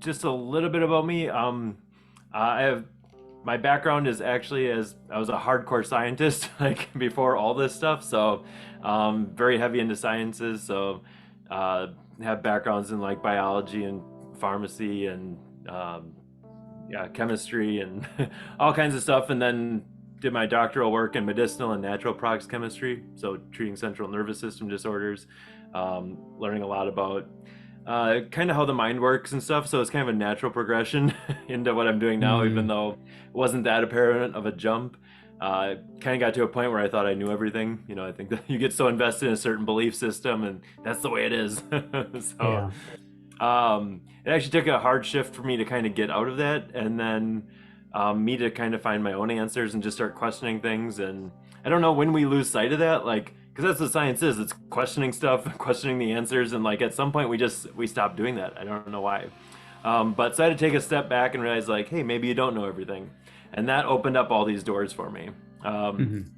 just a little bit about me. I have my background is actually as I was a hardcore scientist like before all this stuff. So very heavy into sciences. So uh, have backgrounds in like biology and pharmacy and um, yeah, chemistry and all kinds of stuff. And then did my doctoral work in medicinal and natural products chemistry. So treating central nervous system disorders, learning a lot about kind of how the mind works and stuff. So it's kind of a natural progression into what I'm doing now, even Mm, though it wasn't that apparent of a jump. Kind of got to a point where I thought I knew everything. I think that you get so invested in a certain belief system, and that's the way it is. So yeah. it actually took a hard shift for me to kind of get out of that, and then me to kind of find my own answers and just start questioning things. And I don't know when we lose sight of that, like, because that's what science is. It's questioning stuff, questioning the answers, and like at some point we stop doing that. I don't know why. But so I had to take a step back and realize like, hey, maybe you don't know everything, and that opened up all these doors for me. Um, Mhm.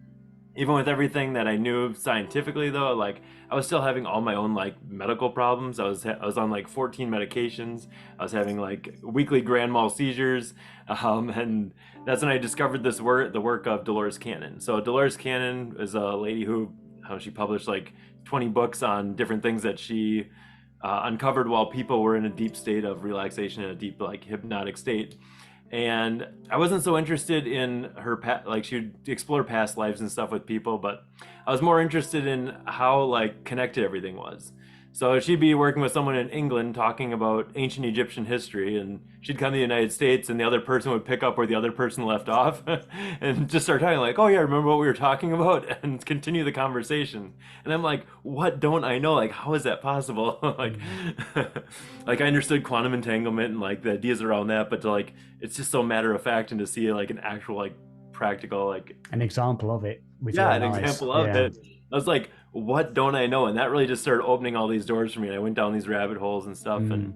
Even with everything that I knew scientifically, though, like I was still having all my own like medical problems. I was on like 14 medications. I was having like weekly grand mal seizures, and that's when I discovered the work of Dolores Cannon. So Dolores Cannon is a lady who she published like 20 books on different things that she uncovered while people were in a deep state of relaxation, in a deep like hypnotic state. And I wasn't so interested in her like she'd explore past lives and stuff with people, but I was more interested in how like connected everything was. So she'd be working with someone in England talking about ancient Egyptian history, and she'd come to the United States, and the other person would pick up where the other person left off, and just start talking like, "Oh yeah, remember what we were talking about?" and continue the conversation. And I'm like, "What don't I know? Like, how is that possible?" Like, Mm. like I understood quantum entanglement and like the ideas around that, but to like it's just so matter of fact, and to see like an actual like practical like An example of it with your yeah, own an eyes. example of Yeah. it, I was like, what don't I know? And that really just started opening all these doors for me, and I went down these rabbit holes and stuff. And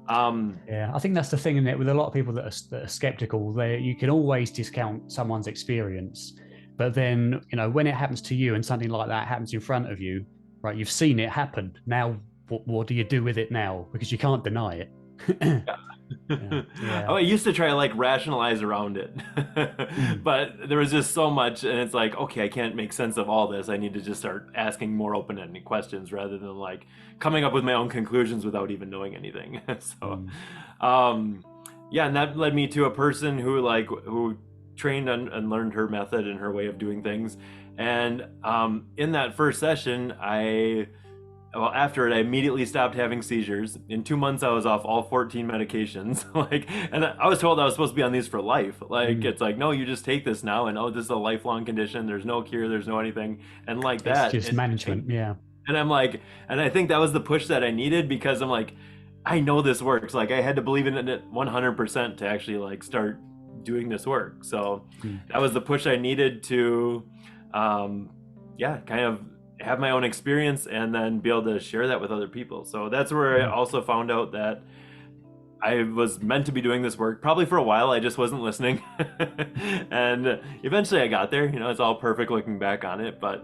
Mm. um Yeah, I think that's the thing in it with a lot of people that are skeptical. You can always discount someone's experience, but then when it happens to you and something like that happens in front of you, right? You've seen it happen. Now, what do you do with it now? Because you can't deny it. Yeah, Oh, yeah. I used to try to like rationalize around it, Mm, but there was just so much, and it's like, okay, I can't make sense of all this. I need to just start asking more open-ended questions rather than like coming up with my own conclusions without even knowing anything. So, mm, um, yeah, and that led me to a person who trained and learned her method and her way of doing things. And in that first session, after it, I immediately stopped having seizures. In 2 months, I was off all 14 medications. Like, and I was told I was supposed to be on these for life. Like, mm. it's like, no, you just take this now, and oh, this is a lifelong condition. There's no cure. There's no anything. And like It's that, just management. Yeah. and I'm like, and I think that was the push that I needed because I'm like, I know this works. Like, I had to believe in it 100% to actually like start doing this work. So Mm, that was the push I needed to, um, yeah, kind of have my own experience and then be able to share that with other people. So that's where I mm. also found out that I was meant to be doing this work. Probably for a while, I just wasn't listening. And eventually I got there. It's all perfect looking back on it. But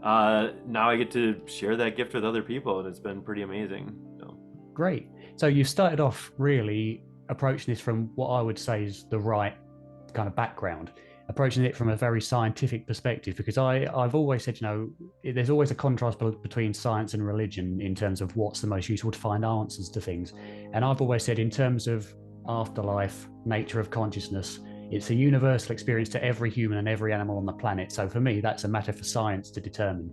now I get to share that gift with other people, and it's been pretty amazing. So, Great. So you started off really approaching this from what I would say is the right kind of background, approaching it from a very scientific perspective, because I've always said, there's always a contrast between science and religion in terms of what's the most useful to find answers to things. And I've always said, in terms of afterlife, nature of consciousness, it's a universal experience to every human and every animal on the planet. So for me, that's a matter for science to determine,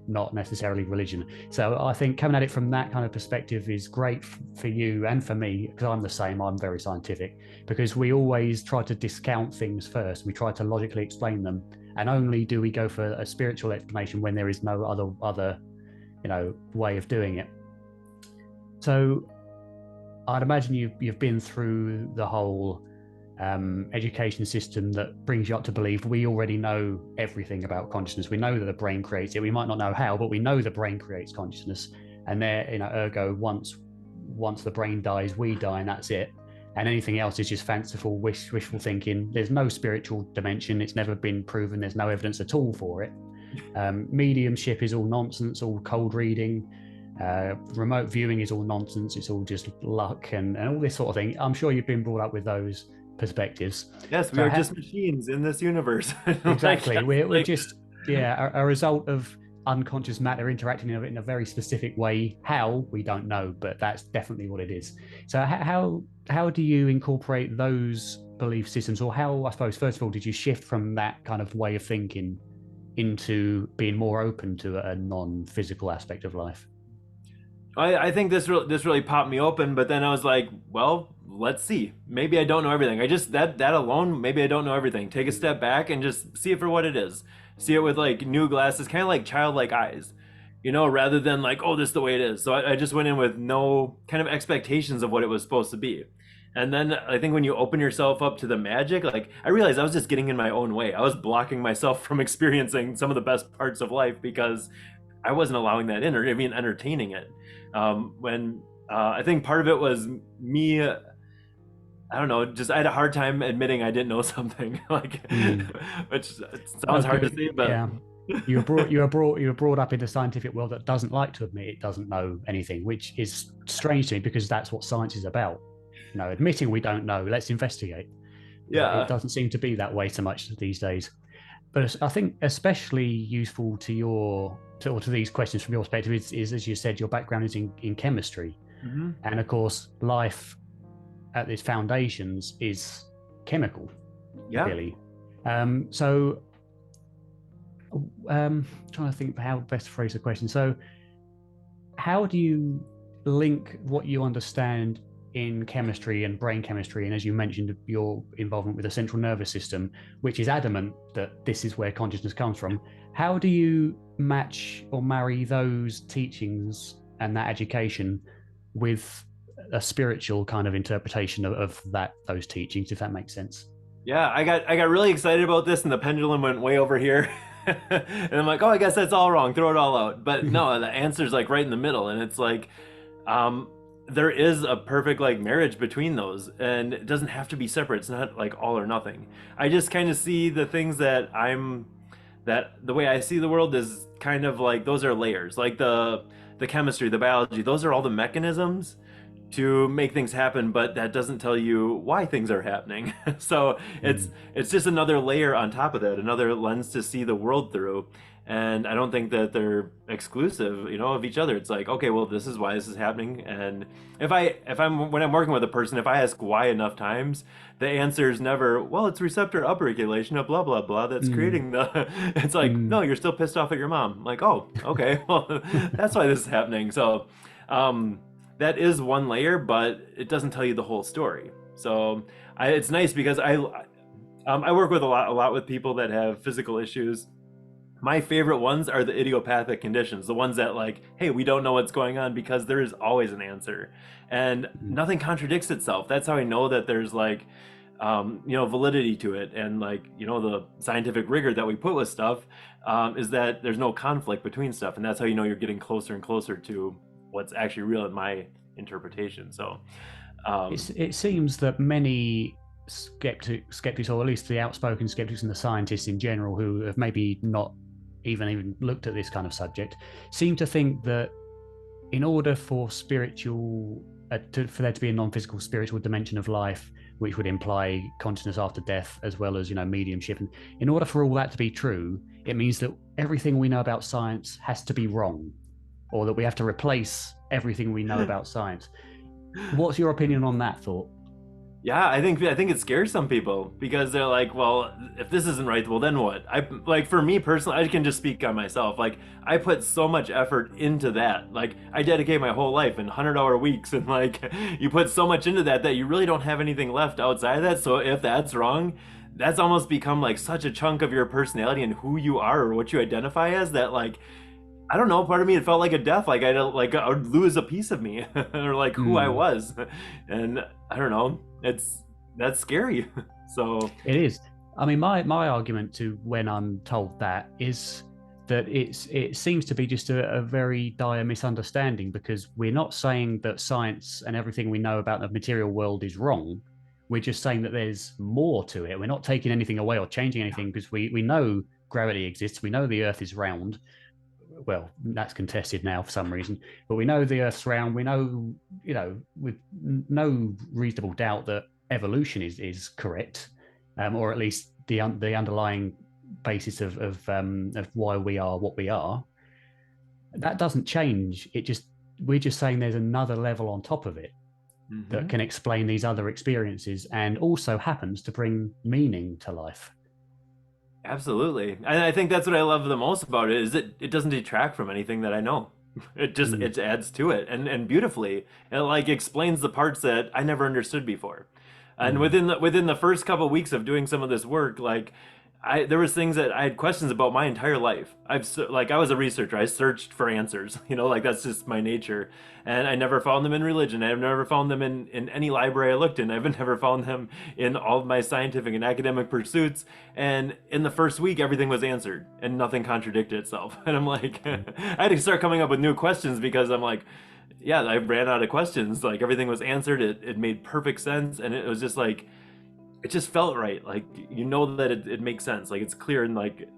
not necessarily religion. So I think coming at it from that kind of perspective is great for you and for me, because I'm the same. I'm very scientific, because we always try to discount things first. We try to logically explain them, and only do we go for a spiritual explanation when there is no other way of doing it. So I'd imagine you've been through the whole education system that brings you up to believe we already know everything about consciousness. We know that the brain creates it. We might not know how, but we know the brain creates consciousness. And there, ergo, once the brain dies, we die, and that's it. And anything else is just fanciful, wishful thinking. There's no spiritual dimension. It's never been proven. There's no evidence at all for it. Mediumship is all nonsense, all cold reading. Remote viewing is all nonsense. It's all just luck and all this sort of thing. I'm sure you've been brought up with those perspectives. Yes, we So are just machines in this universe. Like, exactly, we're like, just a result of unconscious matter interacting in a very specific way. How, we don't know, but that's definitely what it is. So how do you incorporate those belief systems, or how, I suppose, first of all, did you shift from that kind of way of thinking into being more open to a non-physical aspect of life? I think this really popped me open, but then I was like, well, let's see. Maybe I don't know everything. I just that alone, maybe I don't know everything. Take a step back and just see it for what it is. See it with like new glasses, kind of like childlike eyes, rather than like, oh, this is the way it is. So I just went in with no kind of expectations of what it was supposed to be. And then I think when you open yourself up to the magic, like I realized I was just getting in my own way. I was blocking myself from experiencing some of the best parts of life because I wasn't allowing that in or even entertaining it. When I think part of it was me, I don't know, just I had a hard time admitting I didn't know something, like, which sounds hard to say, but yeah, you were brought up in a scientific world that doesn't like to admit it doesn't know anything, which is strange to me because that's what science is about. Admitting we don't know, let's investigate. yeah, It doesn't seem to be that way so much these days. But I think especially useful to these questions from your perspective is, as you said, your background is in chemistry. hmm And of course, life at its foundations is chemical, yeah. really. So, trying to think how best to phrase the question. So, how do you link what you understand in chemistry and brain chemistry, and as you mentioned, your involvement with the central nervous system, which is adamant that this is where consciousness comes from? How do you match or marry those teachings and that education with a spiritual kind of interpretation of those teachings, if that makes sense? Yeah, I got really excited about this, and the pendulum went way over here. And I'm like, oh, I guess that's all wrong. Throw it all out. But no, the answer's like right in the middle, and it's like, um, there is a perfect like marriage between those, and it doesn't have to be separate. It's not like all or nothing. I just kind of see the things that the way I see the world is kind of like those are layers, like the chemistry, the biology. Those are all the mechanisms to make things happen, but that doesn't tell you why things are happening. So it's just another layer on top of that, another lens to see the world through. And I don't think that they're exclusive, of each other. It's like, okay, well, this is why this is happening. And when I'm working with a person, if I ask why enough times, the answer is never, well, it's receptor upregulation of blah blah blah that's creating the. It's like, no, you're still pissed off at your mom. I'm like, oh, okay, well, that's why this is happening. So. That is one layer, but it doesn't tell you the whole story. So it's nice because I work with a lot with people that have physical issues. My favorite ones are the idiopathic conditions, the ones that like, hey, we don't know what's going on because there is always an answer, and nothing contradicts itself. That's how I know that there's like, validity to it, and like, the scientific rigor that we put with stuff is that there's no conflict between stuff, and that's how you're getting closer and closer to what's actually real in my interpretation. So it seems that many skeptics, or at least the outspoken skeptics and the scientists in general, who have maybe not even looked at this kind of subject, seem to think that in order for spiritual, for there to be a non-physical spiritual dimension of life, which would imply consciousness after death as well as mediumship, and in order for all that to be true, it means that everything we know about science has to be wrong, or that we have to replace everything we know about science. What's your opinion on that thought? Yeah, I think it scares some people because they're like, well, if this isn't right, well, then what? For me personally, I can just speak on myself. Like, I put so much effort into that. Like, I dedicate my whole life in 100-hour weeks, and like, you put so much into that you really don't have anything left outside of that. So if that's wrong, that's almost become like such a chunk of your personality and who you are or what you identify as, that like, I don't know, part of me, it felt like a death, like I would lose a piece of me or like who I was. And I don't know, that's scary. So it is. I mean, my argument to when I'm told that is that it seems to be just a very dire misunderstanding, because we're not saying that science and everything we know about the material world is wrong. We're just saying that there's more to it. We're not taking anything away or changing anything, because we know gravity exists. We know the earth is round. well, that's contested now for some reason, but we know the Earth's round. We know, with no reasonable doubt that evolution is correct, or at least the underlying basis of why we are what we are. That doesn't change. We're just saying there's another level on top of it that can explain these other experiences and also happens to bring meaning to life. Absolutely. And I think that's what I love the most about it is it doesn't detract from anything that I know. It just it adds to it and beautifully. It like explains the parts that I never understood before. And within the first couple of weeks of doing some of this work, like there was things that I had questions about my entire life. I was a researcher. I searched for answers, like that's just my nature. And I never found them in religion. I've never found them in any library I looked in. I've never found them in all of my scientific and academic pursuits. And in the first week, everything was answered and nothing contradicted itself. And I'm like, I had to start coming up with new questions because I'm like, yeah, I ran out of questions. Like everything was answered. It made perfect sense. And it was just like, it just felt right. Like, that it makes sense. Like it's clear and like,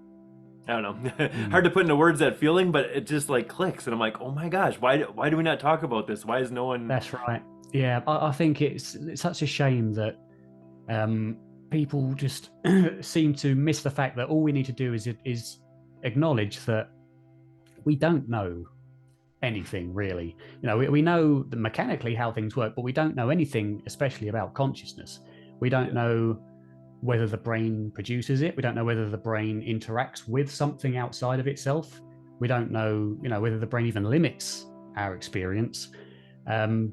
I don't know, hard to put into words that feeling, but it just like clicks. And I'm like, oh my gosh, why do we not talk about this? Why is no one? That's right. Yeah. I think it's such a shame that people just seem to miss the fact that all we need to do is acknowledge that we don't know anything really. We know mechanically how things work, but we don't know anything, especially about consciousness. We don't know whether the brain produces it. We don't know whether the brain interacts with something outside of itself. We don't know, whether the brain even limits our experience. And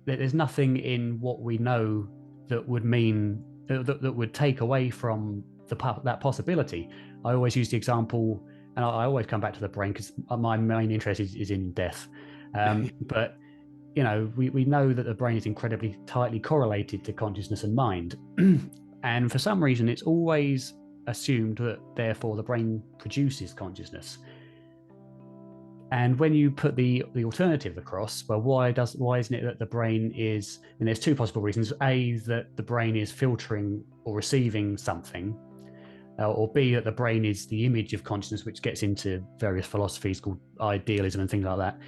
there's nothing in what we know that would mean that would take away from that possibility. I always use the example, and I always come back to the brain because my main interest is in death. But we know that the brain is incredibly tightly correlated to consciousness and mind. And for some reason, it's always assumed that therefore the brain produces consciousness. And when you put the alternative across, well, why isn't it that the brain is, and there's two possible reasons. A, that the brain is filtering or receiving something, or B, that the brain is the image of consciousness, which gets into various philosophies called idealism and things like that.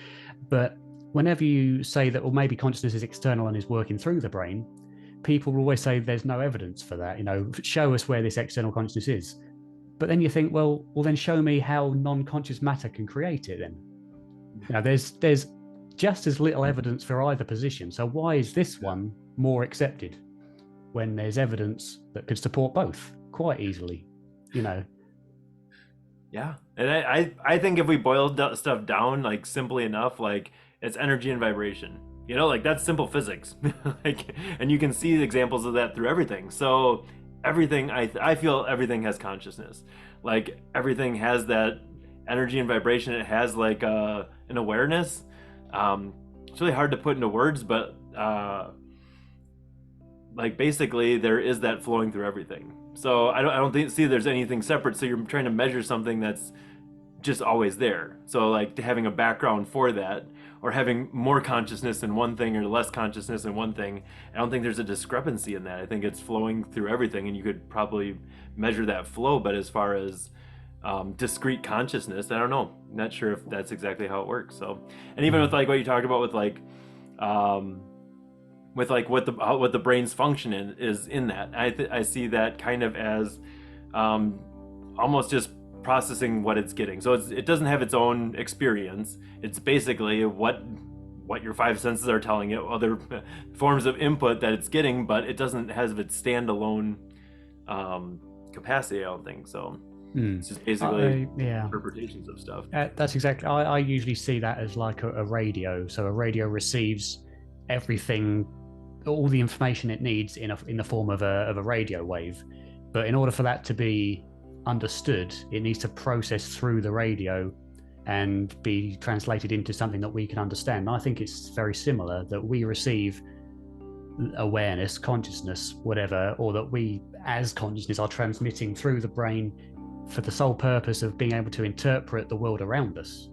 But whenever you say that, well, maybe consciousness is external and is working through the brain, people will always say there's no evidence for that. Show us where this external consciousness is. But then you think, well, then show me how non-conscious matter can create it. Then, there's just as little evidence for either position. So why is this one more accepted when there's evidence that could support both quite easily? Yeah, and I think if we boiled stuff down like simply enough, like it's energy and vibration. Like that's simple physics. And you can see examples of that through everything. So everything, I feel everything has consciousness. Like everything has that energy and vibration. It has like an awareness. It's really hard to put into words, but like basically there is that flowing through everything. So I don't see there's anything separate. So you're trying to measure something that's just always there. So like having a background for that, or having more consciousness in one thing or less consciousness in one thing, I don't think there's a discrepancy in that. I think it's flowing through everything, and you could probably measure that flow. But as far as discrete consciousness, I don't know. I'm not sure if that's exactly how it works. So, and even with like what you talked about with like what the brain's function is in that, I see that kind of as almost just processing what it's getting. So it doesn't have its own experience. It's basically what your five senses are telling it, other forms of input that it's getting, but it doesn't have its standalone capacity, I don't think. So it's just basically interpretations of stuff. That's exactly, I usually see that as like a radio. So a radio receives everything, all the information it needs in the form of a radio wave. But in order for that to be understood, it needs to process through the radio and be translated into something that we can understand. And I think it's very similar, that we receive awareness, consciousness, whatever, or that we as consciousness are transmitting through the brain for the sole purpose of being able to interpret the world around us.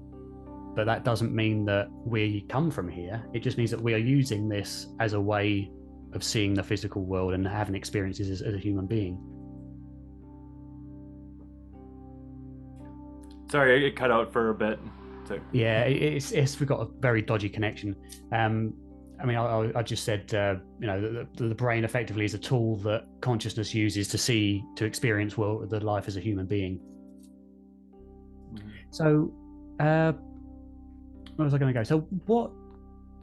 But that doesn't mean that we come from here. It just means that we are using this as a way of seeing the physical world and having experiences as a human being. Sorry, it cut out for a bit. So, Yeah, it's we've got a very dodgy connection. I mean, I just said, the brain effectively is a tool that consciousness uses to experience the life as a human being. So, where was I going to go? So, what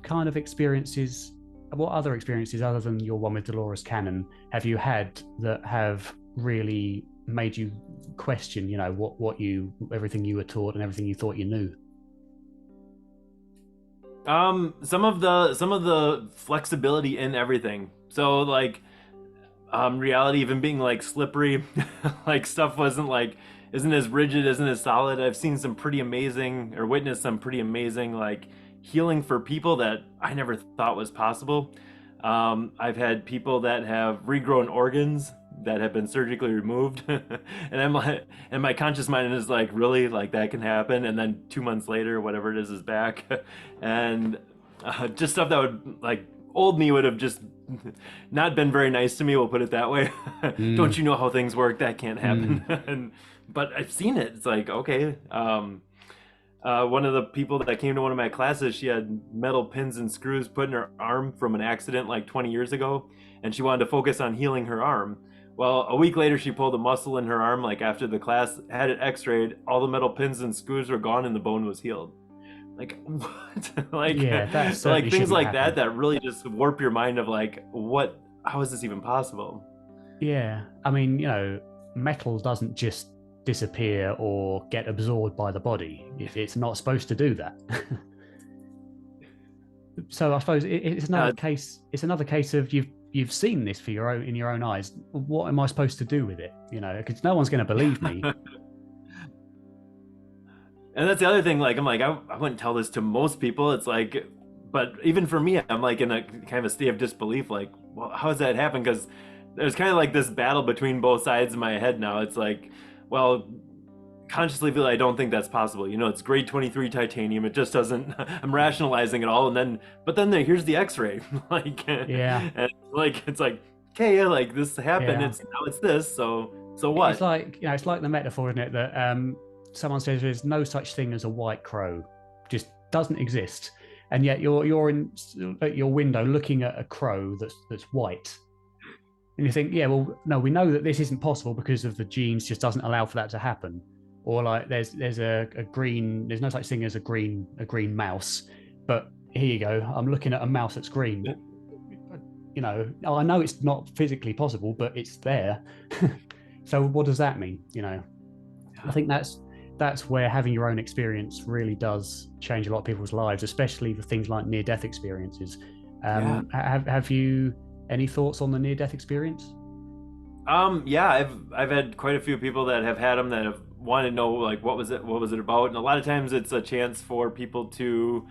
kind of experiences, what other experiences other than your one with Dolores Cannon have you had that have really made you question, everything you were taught and everything you thought you knew? some of the flexibility in everything. So like, reality even being like slippery, like stuff wasn't like isn't as rigid, isn't as solid. I've seen some pretty amazing or witnessed some pretty amazing like healing for people that I never thought was possible. I've had people that have regrown organs that have been surgically removed, and I'm like, and my conscious mind is like, really, like that can happen, and then 2 months later, whatever it is back, and just stuff that would like old me would have just not been very nice to me. We'll put it that way. Don't Mm, you know how things work? That can't happen. mm, and but I've seen it. It's like okay. One of the people that came to one of my classes, she had metal pins and screws put in her arm from an accident like 20 years ago, and she wanted to focus on healing her arm. Well, a week later, she pulled a muscle in her arm, like after the class, had it x-rayed, all the metal pins and screws were gone, and the bone was healed. Like, what? like, yeah, that like certainly things shouldn't like that happen. that really just warp your mind of like, what? How is this even possible? Yeah, I mean, metal doesn't just disappear or get absorbed by the body. It's not supposed to do that. So I suppose it's another Uh, case. It's another case of you've seen this for your own in your own eyes. What am I supposed to do with it? Because no one's going to believe me. And that's the other thing. Like, I'm like, I wouldn't tell this to most people. It's like, but even for me, I'm like in a kind of a state of disbelief. Like, well, how does that happen? Because there's kind of like this battle between both sides in my head now. It's like, well, consciously feel I don't think that's possible. It's grade 23 titanium. It just doesn't. I'm rationalizing it all, and then here's the X-ray. like, Yeah, and like it's like, okay, yeah, like this happened. yeah. It's this. So It's what? like it's like the metaphor, isn't it? That someone says there's no such thing as a white crow, just doesn't exist, and yet you're in at your window looking at a crow that's white, and you think, yeah, well, no, we know that this isn't possible because of the genes just doesn't allow for that to happen, or like there's a green, there's no such thing as a green mouse, but here you go, I'm looking at a mouse that's green. I know it's not physically possible, but it's there. So what does that mean? I think that's where having your own experience really does change a lot of people's lives, especially the things like near-death experiences. Yeah. Have you any thoughts on the near-death experience? Yeah, I've had quite a few people that have had them that have wanted to know like what was it about, and a lot of times it's a chance for people to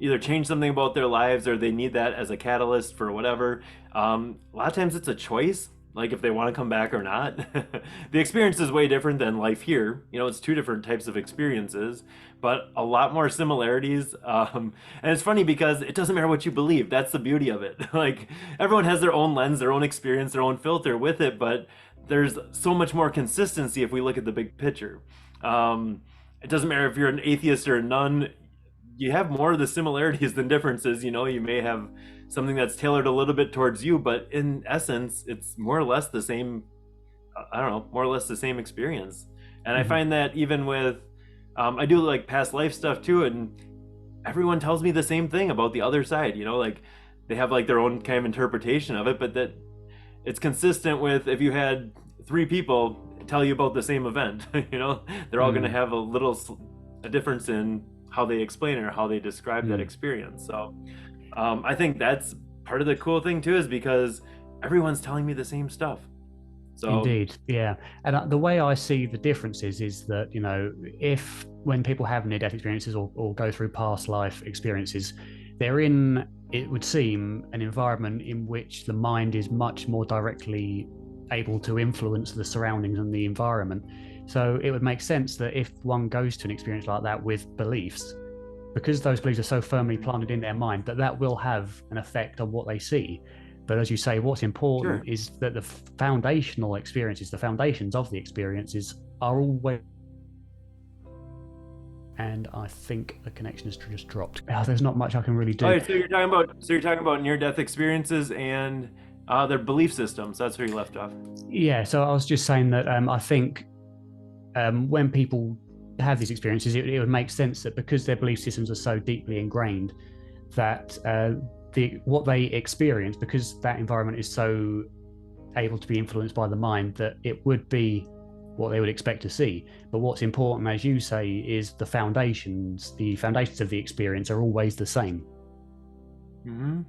either change something about their lives or they need that as a catalyst for whatever. A lot of times it's a choice, like if they want to come back or not. The experience is way different than life here. It's two different types of experiences, but a lot more similarities. And it's funny because it doesn't matter what you believe. That's the beauty of it. Like everyone has their own lens, their own experience, their own filter with it, but there's so much more consistency if we look at the big picture. It doesn't matter if you're an atheist or a nun, you have more of the similarities than differences. You may have something that's tailored a little bit towards you, but in essence, it's more or less the same. I don't know, more or less the same experience. And I Mhm. find that even with, I do like past life stuff too, and everyone tells me the same thing about the other side. Like they have like their own kind of interpretation of it, but that it's consistent with if you had three people tell you about the same event. They're all going to Mm. have a difference in how they explain it or how they describe that Mm. experience. So I think that's part of the cool thing too, is because everyone's telling me the same stuff. So Indeed, yeah. And the way I see the differences is that, if when people have near death experiences or go through past life experiences, they're in, it would seem, an environment in which the mind is much more directly able to influence the surroundings and the environment. So it would make sense that if one goes to an experience like that with beliefs, because those beliefs are so firmly planted in their mind, that will have an effect on what they see. But as you say, what's important sure. is that the foundational experiences, the foundations of the experiences, are always And I think the connection has just dropped. There's not much I can really do. All right, so you're talking about near-death experiences and their belief systems. That's where you left off. Yeah, so I was just saying that I think when people have these experiences, it would make sense that because their belief systems are so deeply ingrained, that what they experience, because that environment is so able to be influenced by the mind, that it would be what they would expect to see. But what's important, as you say, is the foundations of the experience are always the same. Mm-hmm.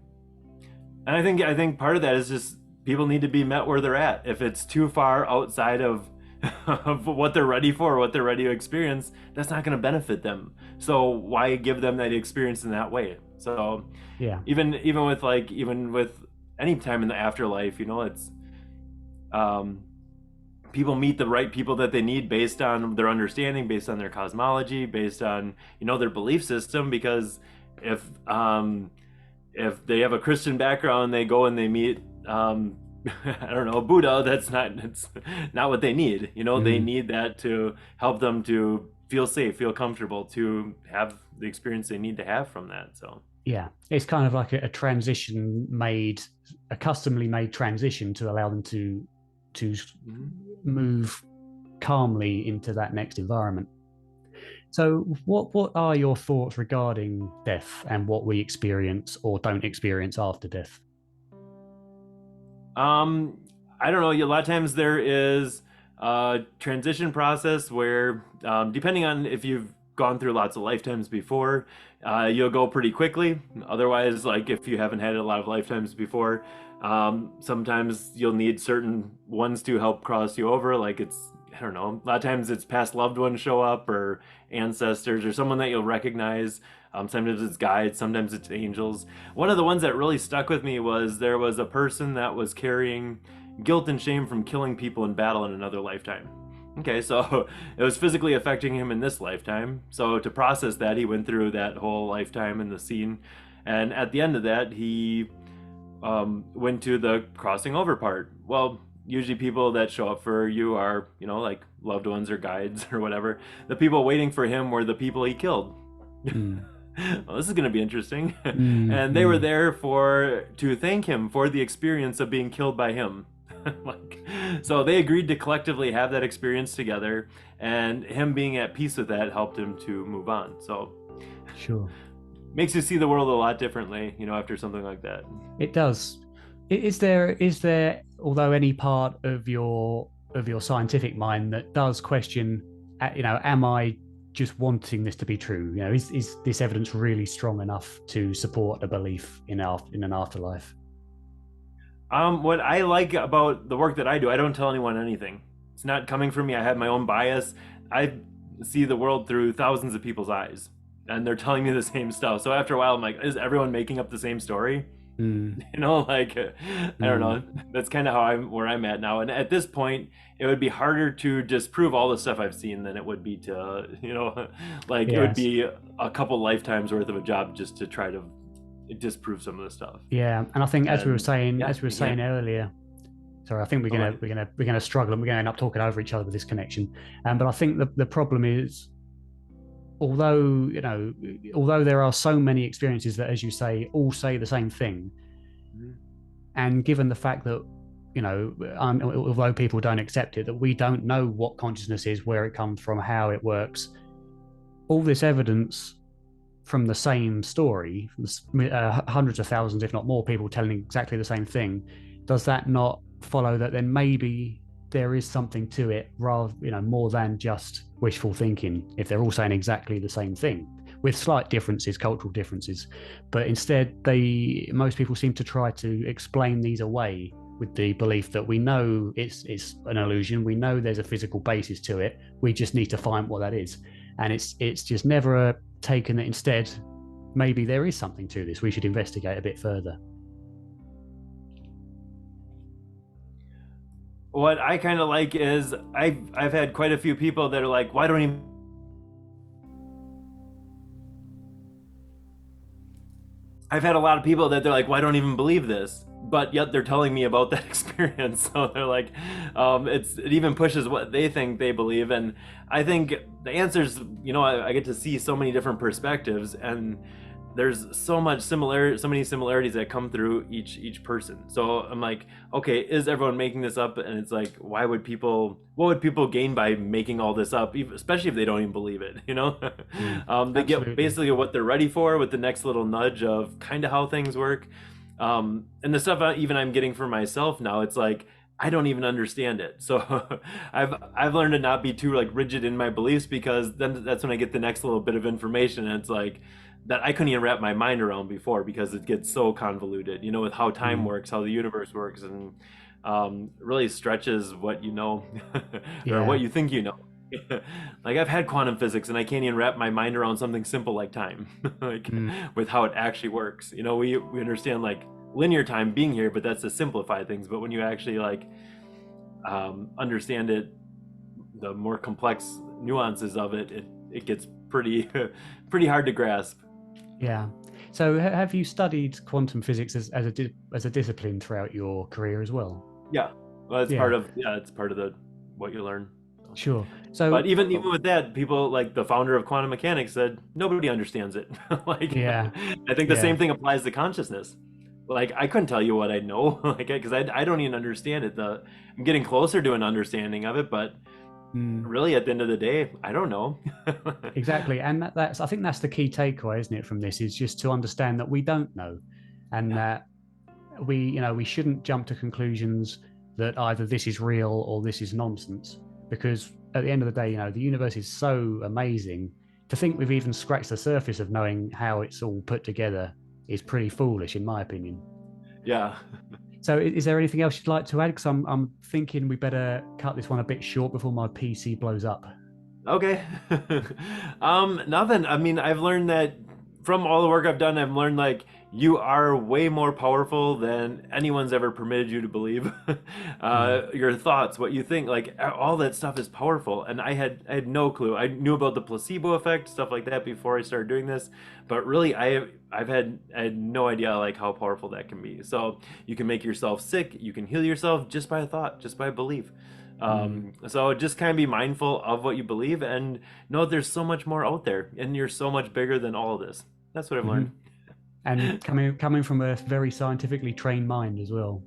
And I think part of that is just people need to be met where they're at. If it's too far outside of of what they're ready for, what they're ready to experience, that's not going to benefit them. So why give them that experience in that way? So yeah, even with any time in the afterlife, it's people meet the right people that they need based on their understanding, based on their cosmology, based on their belief system. Because if they have a Christian background, they go and they meet I don't know, Buddha, it's not what they need. They need that to help them to feel safe, feel comfortable, to have the experience they need to have from that. So yeah, it's kind of like a customly made transition to allow them to move calmly into that next environment. So what are your thoughts regarding death and what we experience or don't experience after death? I don't know. A lot of times there is a transition process where, depending on if you've gone through lots of lifetimes before, you'll go pretty quickly. Otherwise, like if you haven't had a lot of lifetimes before, sometimes you'll need certain ones to help cross you over. Like I don't know, a lot of times it's past loved ones show up, or ancestors, or someone that you'll recognize. Sometimes it's guides, sometimes it's angels. One of the ones that really stuck with me was there was a person that was carrying guilt and shame from killing people in battle in another lifetime. Okay, so it was physically affecting him in this lifetime. So to process that, he went through that whole lifetime in the scene. And at the end of that, he went to the crossing over part. Well, usually people that show up for you are, like loved ones or guides or whatever. The people waiting for him were the people he killed. Well, this is going to be interesting. And they were there to thank him for the experience of being killed by him. So they agreed to collectively have that experience together, and him being at peace with that helped him to move on. So sure, makes you see the world a lot differently, after something like that. It does. Is there, although any part of your scientific mind that does question, am I just wanting this to be true? Is this evidence really strong enough to support a belief in an afterlife? What I like about the work that I do, I don't tell anyone anything. It's not coming from me. I have my own bias. I see the world through thousands of people's eyes, and they're telling me the same stuff. So after a while, I'm like, is everyone making up the same story? I don't know. That's kind of where I'm at now. And at this point, it would be harder to disprove all the stuff I've seen than it would be to, It would be a couple lifetimes worth of a job just to try to disprove some of the stuff. Yeah, and I think as we were saying earlier, sorry, I think we're gonna struggle, and we're gonna end up talking over each other with this connection. But I think the problem is, although there are so many experiences that, as you say, all say the same thing, and given the fact that although people don't accept it, that we don't know what consciousness is, where it comes from, how it works, all this evidence from the same story, hundreds of thousands, if not more, people telling exactly the same thing, does that not follow that then maybe there is something to it, rather, more than just wishful thinking, if they're all saying exactly the same thing with slight differences, cultural differences? But instead, most people seem to try to explain these away with the belief that we know it's an illusion, we know there's a physical basis to it, we just need to find what that is. And it's just never taken that instead, maybe there is something to this, we should investigate a bit further. What I kind of like is I've had quite a few people that are like, why don't you? I've had a lot of people that they're like, well, I don't even believe this. but yet they're telling me about that experience. So they're like, it even pushes what they think they believe. And I think the answers, I get to see so many different perspectives, and there's so many similarities that come through each person. So I'm like, okay, is everyone making this up? And it's like, what would people gain by making all this up, especially if they don't even believe it, they get Absolutely. basically what they're ready for with the next little nudge of kind of how things work. And the stuff even I'm getting for myself now, it's like I don't even understand it. So I've learned to not be too like rigid in my beliefs, because then that's when I get the next little bit of information, and it's like that I couldn't even wrap my mind around before, because it gets so convoluted, with how time Mm. works, how the universe works, and really stretches what you know or what Yeah. you think you know. Like I've had quantum physics and I can't even wrap my mind around something simple like time, like Mm. with how it actually works. We understand like linear time being here, but that's to simplify things. But when you actually like understand it, the more complex nuances of it gets pretty pretty hard to grasp. Yeah. So have you studied quantum physics as a discipline throughout your career as well? Yeah, well, Yeah, it's part of the what you learn. So. sure. But So even with that, people like the founder of quantum mechanics said nobody understands it. Like, yeah, I think the yeah. same thing applies to consciousness. Like, I couldn't tell you what I know, like, because I don't even understand it. I'm getting closer to an understanding of it, but Mm. really, at the end of the day, I don't know. Exactly, and that's I think that's the key takeaway, isn't it, from this is just to understand that we don't know, and Yeah, that we shouldn't jump to conclusions that either this is real or this is nonsense, because at the end of the day, the universe is so amazing. To think we've even scratched the surface of knowing how it's all put together is pretty foolish, in my opinion. yeah. So, is there anything else you'd like to add? Because I'm thinking we better cut this one a bit short before my PC blows up. Okay. Nothing. I mean, I've learned that from all the work I've done, I've learned like you are way more powerful than anyone's ever permitted you to believe. Mm. Your thoughts, what you think, like all that stuff is powerful. And I had no clue. I knew about the placebo effect, stuff like that before I started doing this, but really I had no idea like how powerful that can be. So you can make yourself sick, you can heal yourself just by a thought, just by belief. Mm. So just kind of be mindful of what you believe and know that there's so much more out there, and you're so much bigger than all of this. That's what I've Hmm. learned. And coming from a very scientifically trained mind as well.